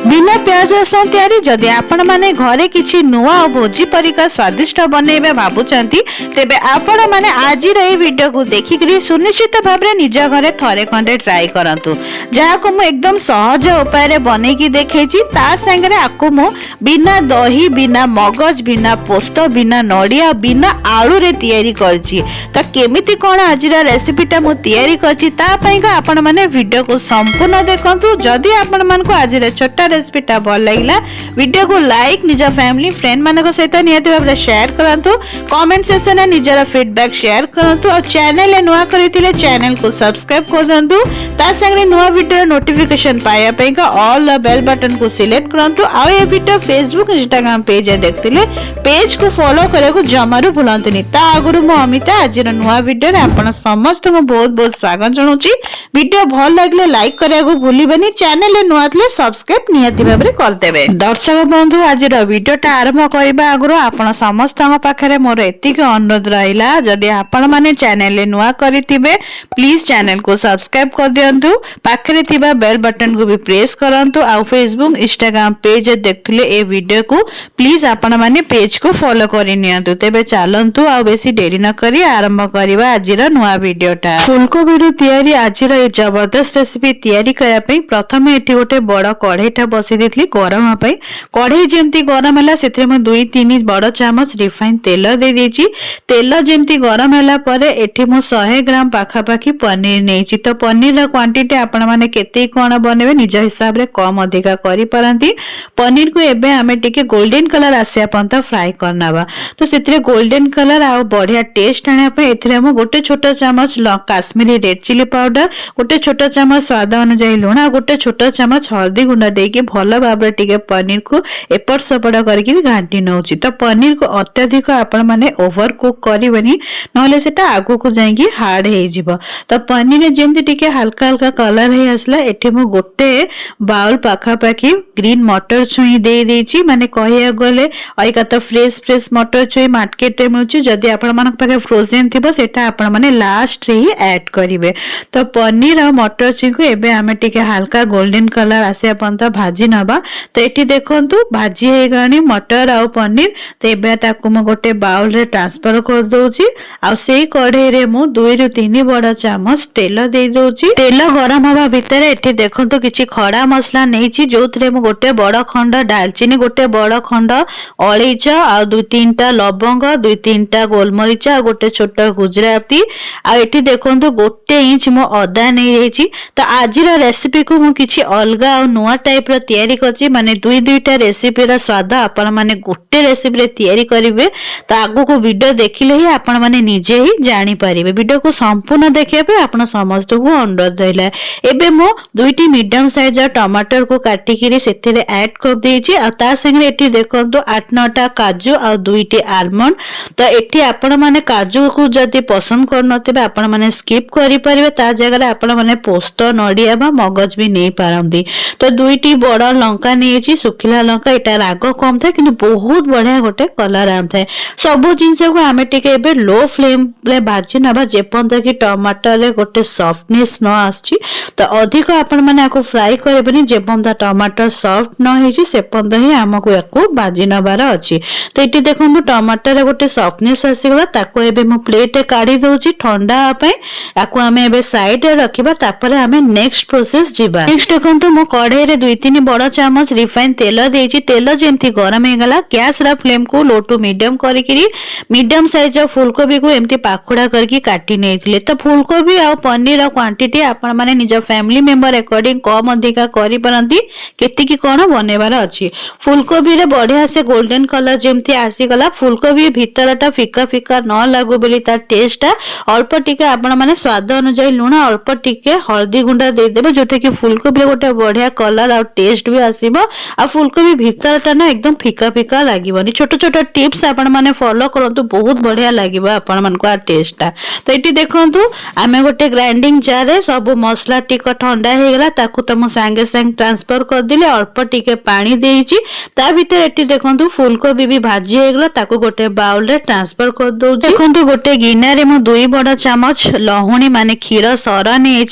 बिना प्याज रसुण तैयारी जदि आपण माने घरे किछि नुआ और भोजी परिका स्वादिष्ट बनेबे भाबुचंती तेबे आपण माने आज रे वीडियो को देखिकरी सुनिश्चित भाबरे निज घरे थरे खंडे ट्राई करंतु जहा को मु एकदम सहज उपाय रे बनै की देखैछि ता संगे आकु मु बिना दही बिना मगज बिना पोस्त बिना नडिया बिना आलू रे तैयारी करछि त केमिति कोन आज रा रेसिपीटा मु तैयारी करछि ता पईका आपण माने वीडियो को संपूर्ण देखंतु जदि आपण मान को आज रे छोटा रेसिपीटा भल लागला वीडियो को लाइक निज फैमिली फ्रेंड मानक सहित नियति भाबरे शेयर करंतु कमेंट सेक्शन में निजरा फीडबैक शेयर करंतु और चैनल ले नुआ करिथिले चैनल को सब्सक्राइब कर दंतु ता संगे नुआ वीडियो नोटिफिकेशन पाया पईका ऑल द बेल बटन को सिलेक्ट करंतु आ ए वीडियो फेसबुक इंस्टाग्राम पेज देखथिले पेज को फॉलो करे को जमारू भूलंतुनी ता आगुरु मो अमिता आज नुआ वीडियो रे आपण समस्त को बहुत बहुत स्वागत जणाउची वीडियो भल लागले लाइक करे को भूलिबेनी चैनल ले नुआ थले सब्सक्राइब नियति भाबरे कर देबे। दर्शक बंधु आज वीडियोटा आरंभ करबा आगुरु आपण समस्त पाखरे मोर एतिक अनुरोध रहिला जदि आपण माने चैनल ले नुआ करिथिबे प्लीज चैनल को सब्सक्राइब कर दियंतु पाखरे थिबा बेल बटन को भी प्रेस करंतु आ फेसबुक इंस्टाग्राम पेज देखथिले ए वीडियो को प्लीज आपण माने पेज को फॉलो करि नियंतु तेबे चालंतु आ बेसी देरी न करी आरंभ करबा आज नुआ वीडियोटा। फूलकोबी रु तयारी आज जबरदस्त रेसिपी तयारी करया पई प्रथमे एठी गोटे बड़ कढ़ईटा बसी देथली गरम पई कढ़ई जेमती गरम हला सेथरे म 2-3 बड़ चामच रिफाइन तेल दे देची तेल जेमती गरम हला परे एठी म 100 ग्राम पाखा पाखी पनीर नेची तो पनीर रा क्वांटिटी आपण माने केते कोन बनेबे निज हिसाब रे कम अधिका करि परंती पनीर को एबे हमें टिके गोल्डन कलर आसिया पंत फ्राई करनाबा तो सेथरे गोल्डन कलर आ बढ़िया टेस्ट आने पे एथरे म गोटे छोटा चामच काश्मीरी रेड चिली पाउडर गोटे छोटा चामच स्वाद अनुसार लुण गोटे छोटा चामच हल्दी गुंडा देके भल भाबरे टिके पनीर को एपट सपट करके घांटी नउची तो पनीर को अत्यधिक आपण माने ओवर कुक करबेनी नहले सेटा आगु को जाईकी हार्ड हे जिवो तो पनीर जेमती टिके हल्का हल्का कलर हे आसला एठी मु गोटे बाउल पाखा पाखी ग्रीन मटर छुई दे देची माने कहिया गले आइका तो फ्रेश मटर छुई मार्केट रे मिलुची जदी आपण मानक पाखे फ्रोजन थिबो सेटा आपण माने लास्ट रे ही ऐड करिवे तो पनीर और मटर छुई को एबे हमें टिके हल्का गोल्डन कलर आसे पंत भाजी नबा तो एठी देखंतु भाजी हे गानी मटर और पनीर तो एबे ताकू म गोटे बाउल रे ट्रांसफर कर दोची आ सेही कढ़ई रे मु 2-3 बड़ चामच तेल दे दोची तेल गरम हवा भितर एठी देखंतु किछि खड़ा मसला नेछि जोथरे मु गोटे बड़ खंड दालचीनी गोटे बड़ खंड अलैच आ 2-3टा लवंग 2-3टा गोलमरीच आ गोटे छोटा गुजराती आ एठी देखंतु गोटे इंच मु अदा नै रेछि तो आज रेसिपी को मु किछि अलगा और नुआ टाइप रो तयारी करछि माने 2-2टा रेसिपी रा स्वाद आपण माने गोटे रेसिपी रे तयारी करिवे तो आगु को वीडियो देखिले ही आपण माने निजे ही जानि परिबे वीडियो को संपूर्ण देखिया पे आपण समस्त को अनुरोध रहला एबे मु 2टी मीडियम साइज टमाटर को काटी किरी सेथिरे ऐड कर देछि आ ता संगे एठी देखंतु 8-9टा काजू आ 2टी आलमंड तो एठी आपण माने काजू को जदी पसंद करनथिबे आपण माने स्किप करि परिबे ता जगह रे आपण माने पोस्त नडिया बा मगज भी नै पारंदी तो 2टी बड़ लंका नेछि सुखिला लंका एटा राग कम थाए किंतु बहुत बढ़िया गोटे कलर आम थाए सब जिंस को आमे टिके एबे लो फ्लेम रे भाजी नबा जेपंत कि टमाटर रे गोटे सॉफ्टनेस न आछि तो अधिक आपण माने आको फ्राई करबेनी जेपंत टमाटर सॉफ्ट न हेछि सेपंत ही हमको याको भाजी नबार अछि तो एटी देखंतु टमाटर रे गोटे सॉफ्टनेस आसी गला ताको एबे मु प्लेट रे काढी दोछि ठंडा पे याको आमे एबे साइड रे रखिबा तापर आमे नेक्स्ट प्रोसेस जिबा नेक्स्ट देखंतु मु कढ़ई रे 2-3 बड़ चामच रिफाइन तेल देछि तेल जेमती गरम हे गला गैस रा फ्लेम को लो टू मीडियम करिकरी मीडियम साइज फूलकोबी को एमती पाखुडा करके काटी नेथिले तो फूलकोबी आ पनीर रा क्वांटिटी आपण माने निज फैमिली मेंबर अकॉर्डिंग कम अधिका करि परंती केति की कोन बनेबार अछि फूलकोबी रे बढ़िया से गोल्डन कलर जेमती आसी गला फूलकोबी भीतरटा फिका फिका न लागो बेली ता टेस्टटा अल्प टिके आपण माने स्वाद अनुसार लुण अल्प टिके हल्दी गुंडा दे देबे जोटे कि फूलकोबी गोटे बढ़िया कलर और टेस्ट भी आसीबो आ फूलकोबी भीतरटा ना एकदम फिका फिका लागिबनी छोट छोट टिप्स आपण माने फॉलो करंतु बहुत बढ़िया लागिबो आपण मानको आ टेस्टटा तो एटी देखंतु आमे गोटे ग्राइंडिंग जार रे सब मसला टिक ठंडा हे गेला ताकू त म संगे संग ट्रांसफर कर दिले अल्प टिके पानी देइची ता भीतर एटी देखंतु फूलकोबी भी भाजी हे गेला ताकू गोटे बाउल रे ट्रांसफर कर दउ देखंतु गोटे गिना रे म 2 बड़ चामच लहुणी माने खीर सरा नहीं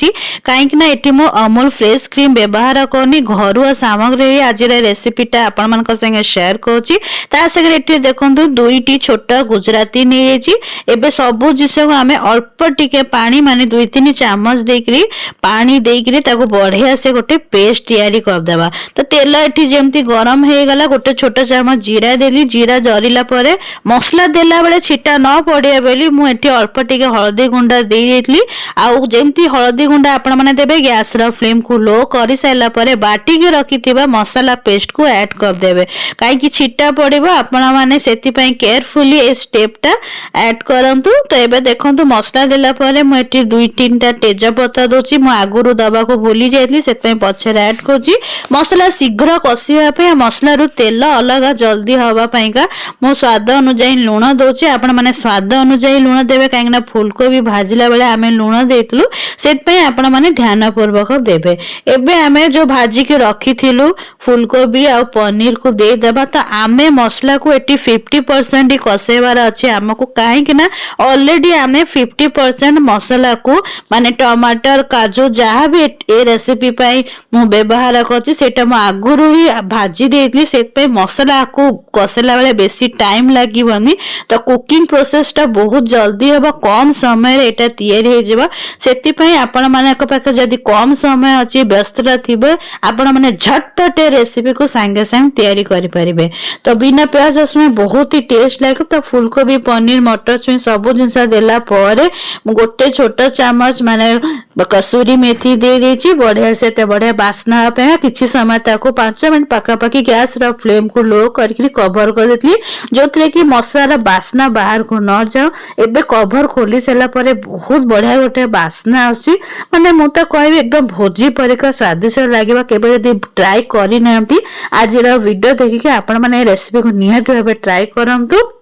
कहीं एटी मु अमूल फ्रेश क्रीम व्यवहार करनी घरुआ सामग्री आज रेसिपीटा आपण मान संगे शेयर करुच्ची संगे देखो दुईटी छोट गुजराती नहीं एबे सबू जिस को आम अल्प टिके पानी माने 2-3 चामच देकरी पानी देकरी ताको बढ़िया से गोटे पेस्ट तैयारी करदेबा। तो तेल एठी जेमती गरम हो गला गोटे छोट चामच जीरा देली जीरा जरिला परे मसला देला बेले छिटा न पड़िया बेली मु एठी अल्प टिके हळदी गुंडा दे देतली आउ जेमती हळदी गुंडा आपण माने देबे गैस रो फ्लेम को लो करि साइला परे बाटी के रखिथिबा मसाला पेस्ट को ऐड कर देबे काई कि छिटा पड़िबो आपण माने सेति पई केयरफुली ए स्टेप टा ऐड करंतु। तो एबे देखंतु मसला देला परे मु एठी 2-3 टा तेजपत्ता दोची मु आगुरु दबा को भूली जायतली सेत पई पछरे ऐड करजी मसला शीघ्र कसिया पे मसला रु तेल अलग जल्दी हवा पईका मु स्वाद अनुसार लूण दोची आपण माने स्वाद अनुसार लूण देबे काहे ना फूलकोबी भाजिला बेले आमे लूण देतलु सेत पई आपण माने ध्यान पूर्वक देबे। एबे आमे जो भाजी के रखिथिलु फूलकोबी आ पनीर को दे देबा। तो आमे मसला को 50% ही कसेबार अछि हमको काहे कि ना ऑलरेडी आमे 50% मसला को माने टमाटर काजू जहाँ भी ए रेसिपी पाई मु व्यवहार करछि सेटा मु आगुरु ही भाजी देतली सेत पे मसला को कसेला बेले बेसी टाइम लागिबनी। तो कुकिंग प्रोसेस टा बहुत जल्दी होबा कम समय रे एटा तैयारी हो जेबा सेति पई आपण माने को पाखे जदी कम समय अछि व्यस्तता थिबे आपण माने झटपट रेसिपी को संगे संग तैयारी करि परिबे। तो बिना प्याज रसुन बहुत ही टेस्ट लागे। तो फूलकोबी पनीर मटर छुई सब जिनसा देला परे गोटे छोट चामच माने कसूरी मेथी दे देची बढ़िया से ते बढ़िया बास्ना पे किछि समय ताको 5 मिनट पाखापाखी गैस रो फ्लेम को लो करके कवर कर देतली जोतले कि मसला रा बास्ना बाहर को न जाओ। एबे कवर खोली सेला परे बहुत बढ़िया गोटे बास्ना आसी माने मु तो कहबी एकदम भोजी परिका स्वादिष्ट लागिबा। केबे यदि ट्राई करि नांती आज रो वीडियो देखि के आपण माने रेसिपी को निहात भाबे ट्राई करंतु।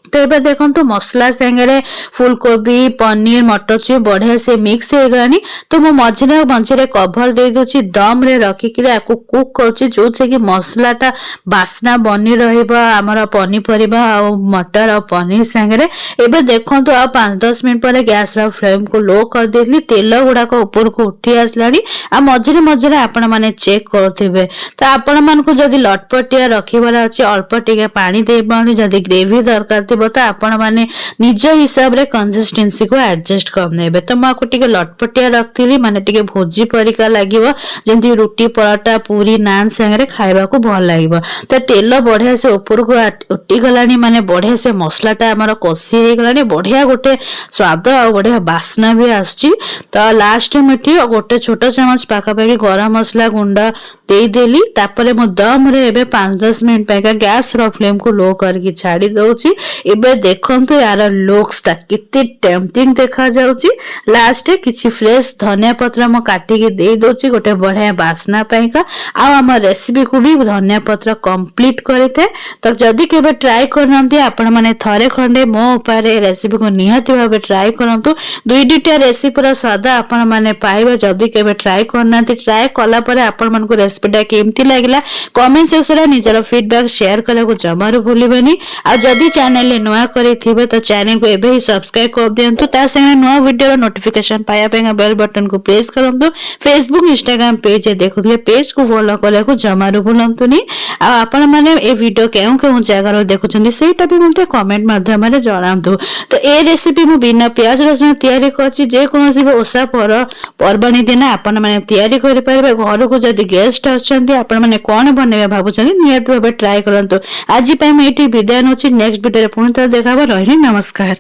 तो ये देखो मसला संगे फूलकोबी पनीर मटर चू बढ़िया से मिक्स हो गलानी। तो मु मझिरे मझिरे कभर दे दोची दम रे रखिक आपको कुक करछि जो थे कि मसलाटा बास्ना बनी रहिबा हमर पनीपरिबा आ मटर और पनीर संगे। एबे देखंतु आ 5-10 मिनट पर गैस रा फ्लेम को लो कर देली तेल गुडा को ऊपर को उठी आसलानी आ मझिरे मझिरे आपण माने चेक करथिबे। तो आपण मान को जदी लटपटिया रखिबार अछि अल्प टिके पानी दे पानी जदी ग्रेवी दरकार तो आपण माने निज हिसाब रे कंसिस्टेंसी को एडजस्ट करनेबे। तो माको टिके लटपटिया रखथिली माने टिके भोजी परिका लागिवो जेंती रोटी पराठा पूरी नान संगे खाइबा को भल लागिवो। तो तेल बढ़िया से ऊपर को उठी गलानी माने बढ़िया से मसलाटा हमर कसी हे गलानी बढ़िया गोटे स्वाद और बढ़िया बास्ना भी आछि। तो लास्ट में गोटे छोट चमच पाखापाखी गरम मसला गुंडा दे देली तापरे मो दम रे एबे 5-10 मिनट पैका गैस रो फ्लेम को लो करके छाड़ी दउची। एबे देखंतु यार लुक्स ता कितने टेम्पटिंग देखा जाउची। लास्ट किछि फ्रेश धनिया पत्र म काटी के दे दोची गोटे बढ़िया बास्ना पैका आ हम रेसिपी को भी धनिया पत्र कंप्लीट करथे। तो जदी केबे ट्राई करनंती आपण माने थरे खंडे मो उपारे रेसिपी को निहाती भाबे ट्राई करंतु। दुई दुईटा रेसिपी रो स्वाद आपण माने पाइबे जदी केबे ट्राई करनंती ट्राई कला परे आपण मन को रेसिपीटा केमती लागला कमेंट सेक्शन रे निजर फीडबैक शेयर करे को जमारो भूलिबेनी। आ जदी चैनल नुआ करे थिबे तो चैनल को एबे ही सब्सक्राइब कर दियंतु ता संगे नुआ वीडियो नोटिफिकेशन पाया पेगा बेल बटन को प्रेस करंतु। फेसबुक इंस्टाग्राम पेज देखुले पेज को फॉलो करे को जमारो भूलंतुनी। आ आपण माने ए वीडियो केउ केउ जगह रो देखुचंदी सेटा भी मते कमेंट माध्यम रे जणांतु। तो ए रेसिपी मु बिना प्याज रसुन तयारी करछि जे कोनोसी भी ओसा पर्वणी दिन आपण माने तयारी करि परबे। घर को जदी गेस्ट आछंती आपण माने कोन बनेबे भाबुचंदी नियत भाबे ट्राई करंतु। आज पय मैं एटी विदाय नछि नेक्स्ट वीडियो रे पुणी तो देखाबो रहिली। नमस्कार।